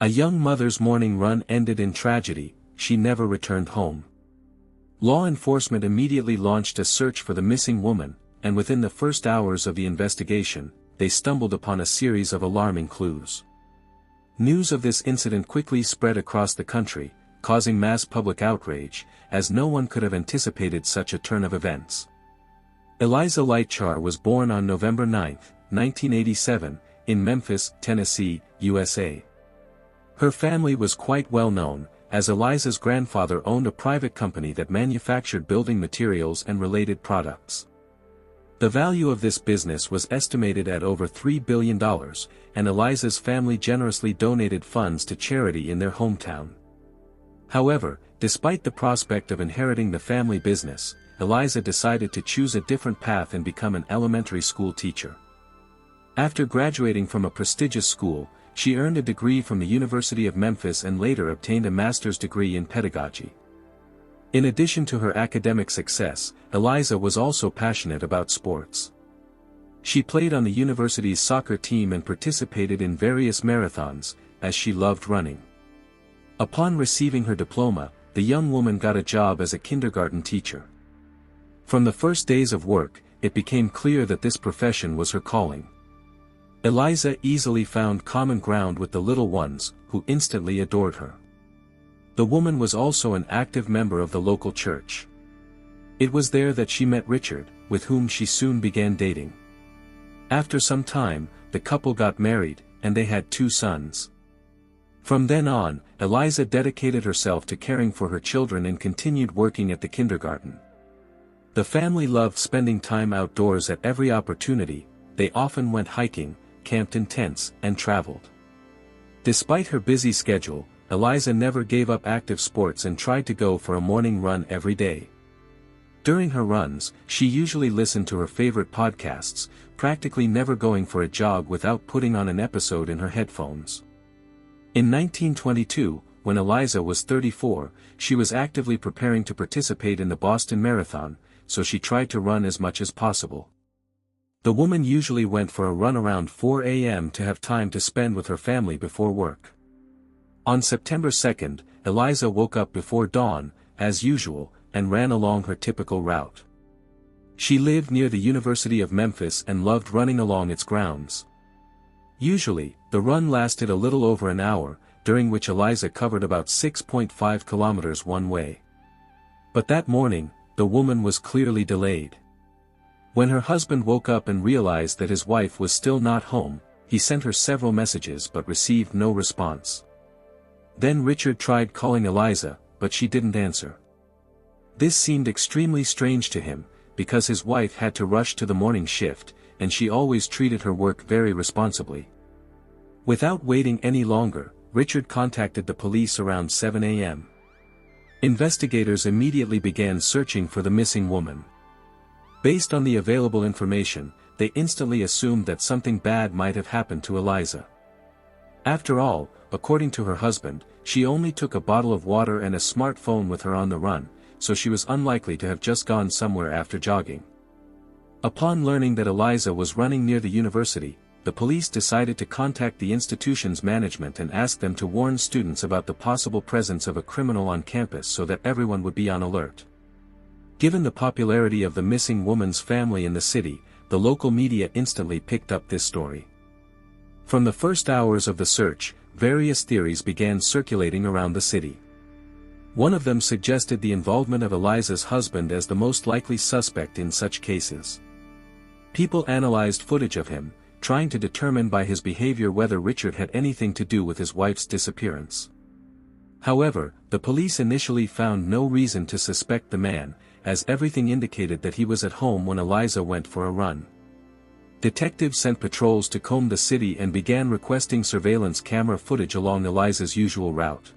A young mother's morning run ended in tragedy. She never returned home. Law enforcement immediately launched a search for the missing woman, and within the first hours of the investigation, they stumbled upon a series of alarming clues. News of this incident quickly spread across the country, causing mass public outrage, as no one could have anticipated such a turn of events. Eliza Lightchar was born on November 9, 1987, in Memphis, Tennessee, USA. Her family was quite well known, as Eliza's grandfather owned a private company that manufactured building materials and related products. The value of this business was estimated at over $3 billion, and Eliza's family generously donated funds to charity in their hometown. However, despite the prospect of inheriting the family business, Eliza decided to choose a different path and become an elementary school teacher. After graduating from a prestigious school, she earned a degree from the University of Memphis and later obtained a master's degree in pedagogy. In addition to her academic success, Eliza was also passionate about sports. She played on the university's soccer team and participated in various marathons, as she loved running. Upon receiving her diploma, the young woman got a job as a kindergarten teacher. From the first days of work, it became clear that this profession was her calling. Eliza easily found common ground with the little ones, who instantly adored her. The woman was also an active member of the local church. It was there that she met Richard, with whom she soon began dating. After some time, the couple got married, and they had 2 sons. From then on, Eliza dedicated herself to caring for her children and continued working at the kindergarten. The family loved spending time outdoors at every opportunity. They often went hiking, camped in tents, and traveled. Despite her busy schedule, Eliza never gave up active sports and tried to go for a morning run every day. During her runs, she usually listened to her favorite podcasts, practically never going for a jog without putting on an episode in her headphones. In 1922, when Eliza was 34, she was actively preparing to participate in the Boston Marathon, so she tried to run as much as possible. The woman usually went for a run around 4 a.m. to have time to spend with her family before work. On September 2, Eliza woke up before dawn, as usual, and ran along her typical route. She lived near the University of Memphis and loved running along its grounds. Usually, the run lasted a little over an hour, during which Eliza covered about 6.5 kilometers one way. But that morning, the woman was clearly delayed. When her husband woke up and realized that his wife was still not home, he sent her several messages but received no response. Then Richard tried calling Eliza, but she didn't answer. This seemed extremely strange to him, because his wife had to rush to the morning shift, and she always treated her work very responsibly. Without waiting any longer, Richard contacted the police around 7 a.m. Investigators immediately began searching for the missing woman. Based on the available information, they instantly assumed that something bad might have happened to Eliza. After all, according to her husband, she only took a bottle of water and a smartphone with her on the run, so she was unlikely to have just gone somewhere after jogging. Upon learning that Eliza was running near the university, the police decided to contact the institution's management and ask them to warn students about the possible presence of a criminal on campus so that everyone would be on alert. Given the popularity of the missing woman's family in the city, the local media instantly picked up this story. From the first hours of the search, various theories began circulating around the city. One of them suggested the involvement of Eliza's husband as the most likely suspect in such cases. People analyzed footage of him, trying to determine by his behavior whether Richard had anything to do with his wife's disappearance. However, the police initially found no reason to suspect the man, as everything indicated that he was at home when Eliza went for a run. Detectives sent patrols to comb the city and began requesting surveillance camera footage along Eliza's usual route.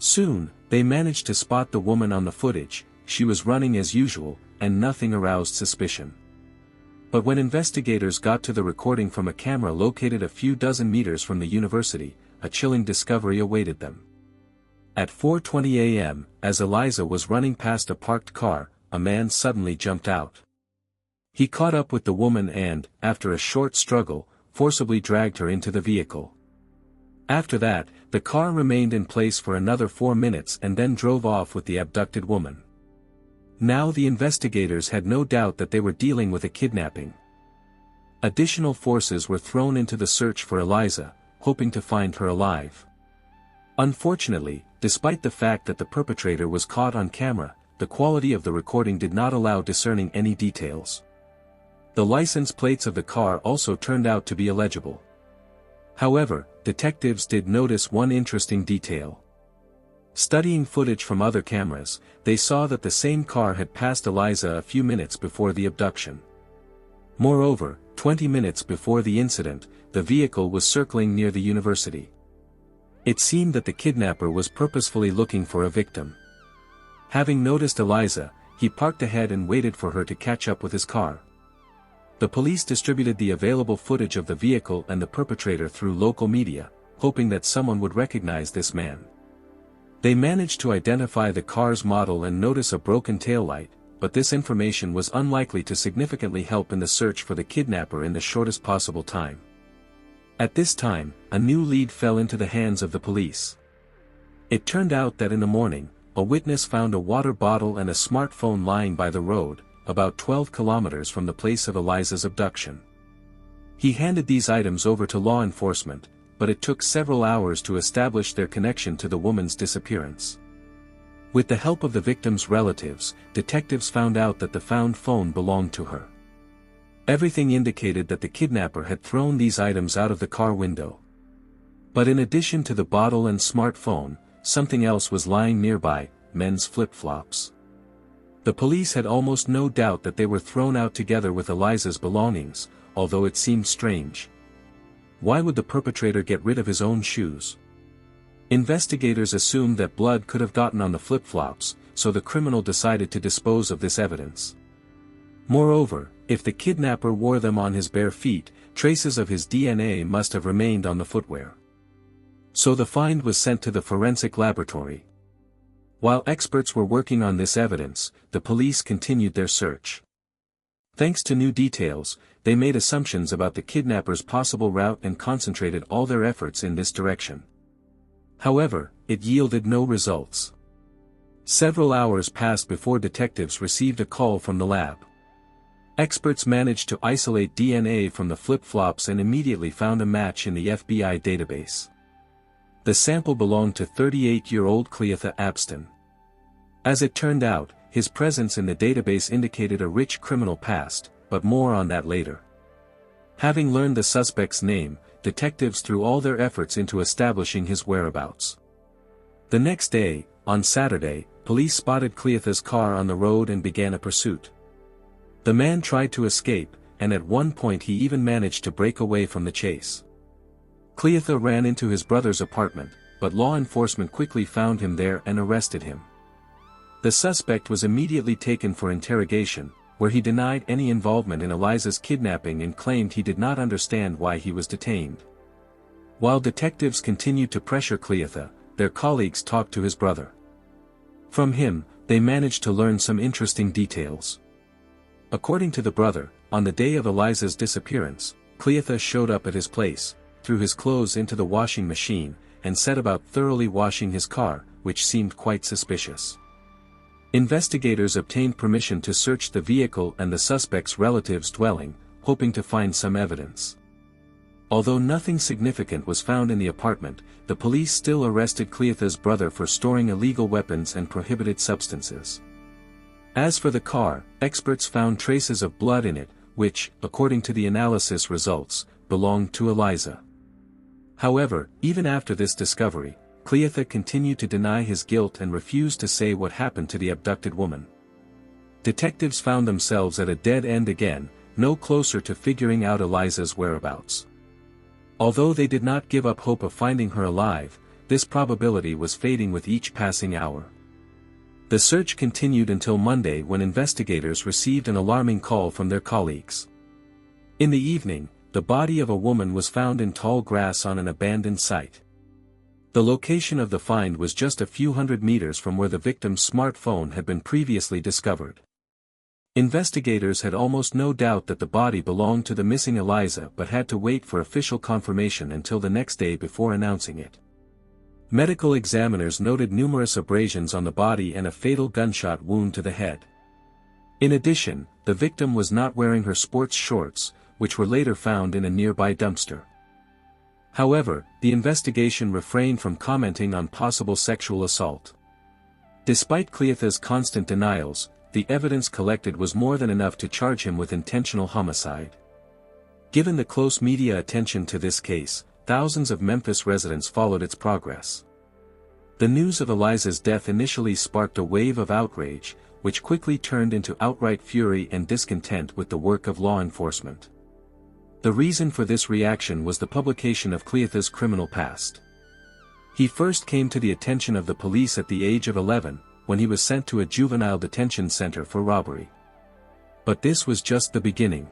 Soon, they managed to spot the woman on the footage. She was running as usual, and nothing aroused suspicion. But when investigators got to the recording from a camera located a few dozen meters from the university, a chilling discovery awaited them. At 4:20 a.m., as Eliza was running past a parked car, a man suddenly jumped out. He caught up with the woman and, after a short struggle, forcibly dragged her into the vehicle. After that, the car remained in place for another 4 minutes and then drove off with the abducted woman. Now the investigators had no doubt that they were dealing with a kidnapping. Additional forces were thrown into the search for Eliza, hoping to find her alive. Unfortunately, despite the fact that the perpetrator was caught on camera, the quality of the recording did not allow discerning any details. The license plates of the car also turned out to be illegible. However, detectives did notice one interesting detail. Studying footage from other cameras, they saw that the same car had passed Eliza a few minutes before the abduction. Moreover, 20 minutes before the incident, the vehicle was circling near the university. It seemed that the kidnapper was purposefully looking for a victim. Having noticed Eliza, he parked ahead and waited for her to catch up with his car. The police distributed the available footage of the vehicle and the perpetrator through local media, hoping that someone would recognize this man. They managed to identify the car's model and notice a broken taillight, but this information was unlikely to significantly help in the search for the kidnapper in the shortest possible time. At this time, a new lead fell into the hands of the police. It turned out that in the morning, a witness found a water bottle and a smartphone lying by the road, about 12 kilometers from the place of Eliza's abduction. He handed these items over to law enforcement, but it took several hours to establish their connection to the woman's disappearance. With the help of the victim's relatives, detectives found out that the found phone belonged to her. Everything indicated that the kidnapper had thrown these items out of the car window. But in addition to the bottle and smartphone, something else was lying nearby: men's flip-flops. The police had almost no doubt that they were thrown out together with Eliza's belongings, although it seemed strange. Why would the perpetrator get rid of his own shoes? Investigators assumed that blood could have gotten on the flip-flops, so the criminal decided to dispose of this evidence. Moreover, if the kidnapper wore them on his bare feet, traces of his DNA must have remained on the footwear. So the find was sent to the forensic laboratory. While experts were working on this evidence, the police continued their search. Thanks to new details, they made assumptions about the kidnapper's possible route and concentrated all their efforts in this direction. However, it yielded no results. Several hours passed before detectives received a call from the lab. Experts managed to isolate DNA from the flip-flops and immediately found a match in the FBI database. The sample belonged to 38-year-old Cleotha Abston. As it turned out, his presence in the database indicated a rich criminal past, but more on that later. Having learned the suspect's name, detectives threw all their efforts into establishing his whereabouts. The next day, on Saturday, police spotted Cleotha's car on the road and began a pursuit. The man tried to escape, and at one point he even managed to break away from the chase. Cleotha ran into his brother's apartment, but law enforcement quickly found him there and arrested him. The suspect was immediately taken for interrogation, where he denied any involvement in Eliza's kidnapping and claimed he did not understand why he was detained. While detectives continued to pressure Cleotha, their colleagues talked to his brother. From him, they managed to learn some interesting details. According to the brother, on the day of Eliza's disappearance, Cleotha showed up at his place, threw his clothes into the washing machine, and set about thoroughly washing his car, which seemed quite suspicious. Investigators obtained permission to search the vehicle and the suspect's relatives' dwelling, hoping to find some evidence. Although nothing significant was found in the apartment, the police still arrested Cleotha's brother for storing illegal weapons and prohibited substances. As for the car, experts found traces of blood in it, which, according to the analysis results, belonged to Eliza. However, even after this discovery, Cleotha continued to deny his guilt and refused to say what happened to the abducted woman. Detectives found themselves at a dead end again, no closer to figuring out Eliza's whereabouts. Although they did not give up hope of finding her alive, this probability was fading with each passing hour. The search continued until Monday when investigators received an alarming call from their colleagues. In the evening, the body of a woman was found in tall grass on an abandoned site. The location of the find was just a few hundred meters from where the victim's smartphone had been previously discovered. Investigators had almost no doubt that the body belonged to the missing Eliza but had to wait for official confirmation until the next day before announcing it. Medical examiners noted numerous abrasions on the body and a fatal gunshot wound to the head. In addition, the victim was not wearing her sports shorts, which were later found in a nearby dumpster. However, the investigation refrained from commenting on possible sexual assault. Despite Cleotha's constant denials, the evidence collected was more than enough to charge him with intentional homicide. Given the close media attention to this case, thousands of Memphis residents followed its progress. The news of Eliza's death initially sparked a wave of outrage, which quickly turned into outright fury and discontent with the work of law enforcement. The reason for this reaction was the publication of Cleotha's criminal past. He first came to the attention of the police at the age of 11, when he was sent to a juvenile detention center for robbery. But this was just the beginning.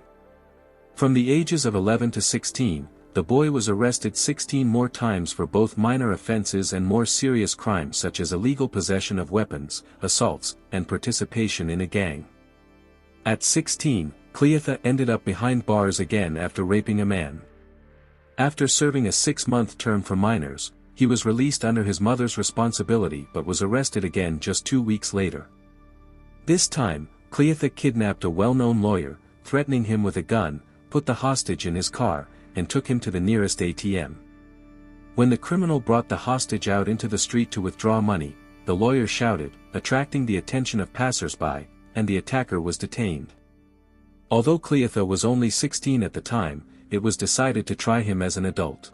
From the ages of 11 to 16, the boy was arrested 16 more times for both minor offenses and more serious crimes such as illegal possession of weapons, assaults, and participation in a gang. At 16, Cleotha ended up behind bars again after raping a man. After serving a 6-month term for minors, he was released under his mother's responsibility but was arrested again just 2 weeks later. This time, Cleotha kidnapped a well-known lawyer, threatening him with a gun, put the hostage in his car, and took him to the nearest ATM. When the criminal brought the hostage out into the street to withdraw money, the lawyer shouted, attracting the attention of passers-by, and the attacker was detained. Although Cleotha was only 16 at the time, it was decided to try him as an adult.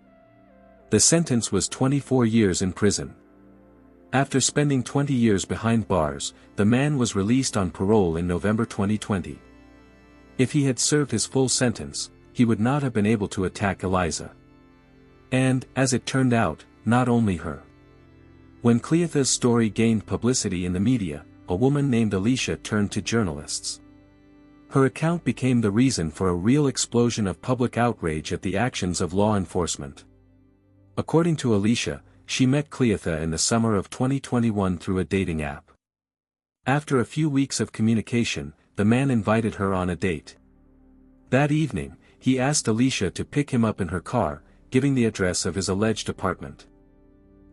The sentence was 24 years in prison. After spending 20 years behind bars, the man was released on parole in November 2020. If he had served his full sentence, he would not have been able to attack Eliza. And, as it turned out, not only her. When Cleotha's story gained publicity in the media, a woman named Alicia turned to journalists. Her account became the reason for a real explosion of public outrage at the actions of law enforcement. According to Alicia, she met Cleotha in the summer of 2021 through a dating app. After a few weeks of communication, the man invited her on a date. That evening, he asked Alicia to pick him up in her car, giving the address of his alleged apartment.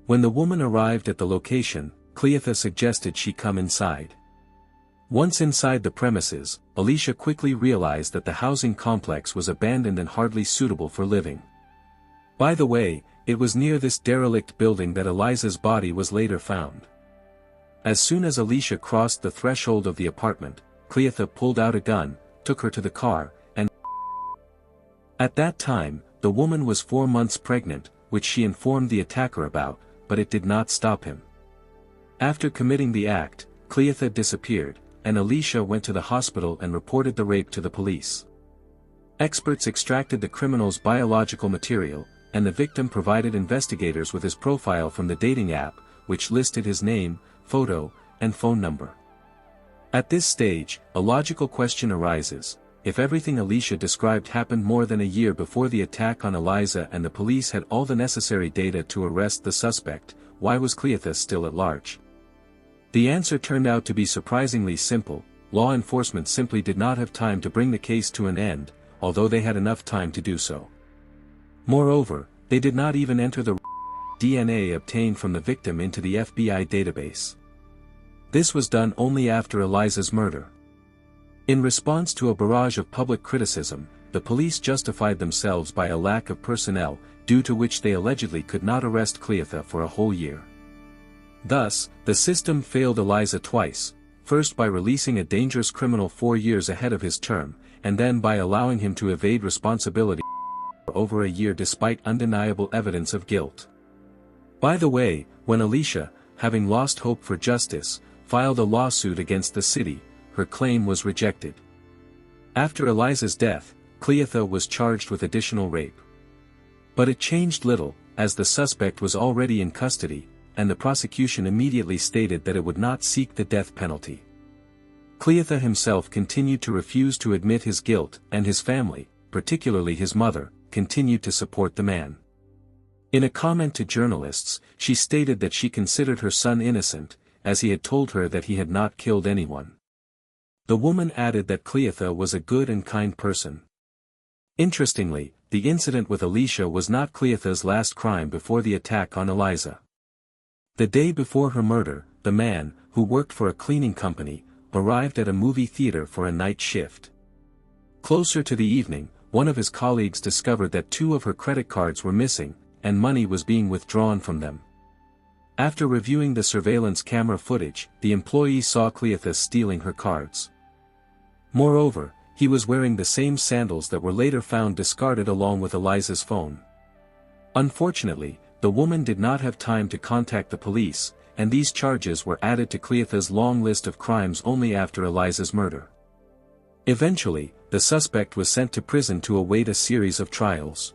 When the woman arrived at the location, Cleotha suggested she come inside. Once inside the premises, Alicia quickly realized that the housing complex was abandoned and hardly suitable for living. By the way, it was near this derelict building that Eliza's body was later found. As soon as Alicia crossed the threshold of the apartment, Cleotha pulled out a gun, took her to the car, and at that time, the woman was 4 months pregnant, which she informed the attacker about, but it did not stop him. After committing the act, Cleotha disappeared, and Alicia went to the hospital and reported the rape to the police. Experts extracted the criminal's biological material, and the victim provided investigators with his profile from the dating app, which listed his name, photo, and phone number. At this stage, a logical question arises: if everything Alicia described happened more than a year before the attack on Eliza and the police had all the necessary data to arrest the suspect, why was Cleotha still at large? The answer turned out to be surprisingly simple: law enforcement simply did not have time to bring the case to an end, although they had enough time to do so. Moreover, they did not even enter the DNA obtained from the victim into the FBI database. This was done only after Eliza's murder. In response to a barrage of public criticism, the police justified themselves by a lack of personnel, due to which they allegedly could not arrest Cleotha for a whole year. Thus, the system failed Eliza twice, first by releasing a dangerous criminal 4 years ahead of his term, and then by allowing him to evade responsibility for over a year despite undeniable evidence of guilt. By the way, when Alicia, having lost hope for justice, filed a lawsuit against the city, her claim was rejected. After Eliza's death, Cleotha was charged with additional rape. But it changed little, as the suspect was already in custody, and the prosecution immediately stated that it would not seek the death penalty. Cleotha himself continued to refuse to admit his guilt, and his family, particularly his mother, continued to support the man. In a comment to journalists, she stated that she considered her son innocent, as he had told her that he had not killed anyone. The woman added that Cleotha was a good and kind person. Interestingly, the incident with Alicia was not Cleotha's last crime before the attack on Eliza. The day before her murder, the man, who worked for a cleaning company, arrived at a movie theater for a night shift. Closer to the evening, one of his colleagues discovered that 2 of her credit cards were missing, and money was being withdrawn from them. After reviewing the surveillance camera footage, the employee saw Cleotha stealing her cards. Moreover, he was wearing the same sandals that were later found discarded along with Eliza's phone. Unfortunately, the woman did not have time to contact the police, and these charges were added to Cleotha's long list of crimes only after Eliza's murder. Eventually, the suspect was sent to prison to await a series of trials.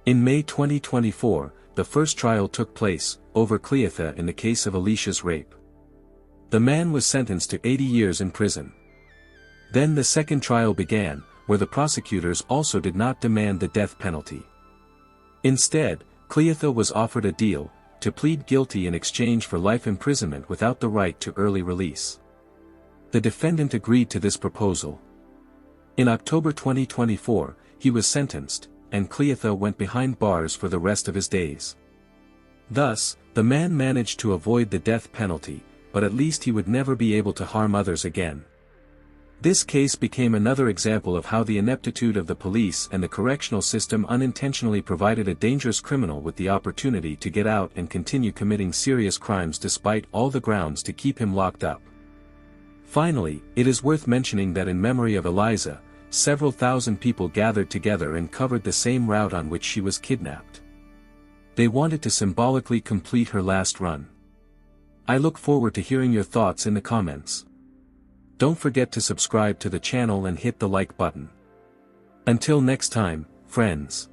In May 2024, the first trial took place, over Cleotha in the case of Alicia's rape. The man was sentenced to 80 years in prison. Then the second trial began, where the prosecutors also did not demand the death penalty. Instead, Cleotha was offered a deal, to plead guilty in exchange for life imprisonment without the right to early release. The defendant agreed to this proposal. In October 2024, he was sentenced, and Cleotha went behind bars for the rest of his days. Thus, the man managed to avoid the death penalty, but at least he would never be able to harm others again. This case became another example of how the ineptitude of the police and the correctional system unintentionally provided a dangerous criminal with the opportunity to get out and continue committing serious crimes despite all the grounds to keep him locked up. Finally, it is worth mentioning that in memory of Eliza, several thousand people gathered together and covered the same route on which she was kidnapped. They wanted to symbolically complete her last run. I look forward to hearing your thoughts in the comments. Don't forget to subscribe to the channel and hit the like button. Until next time, friends.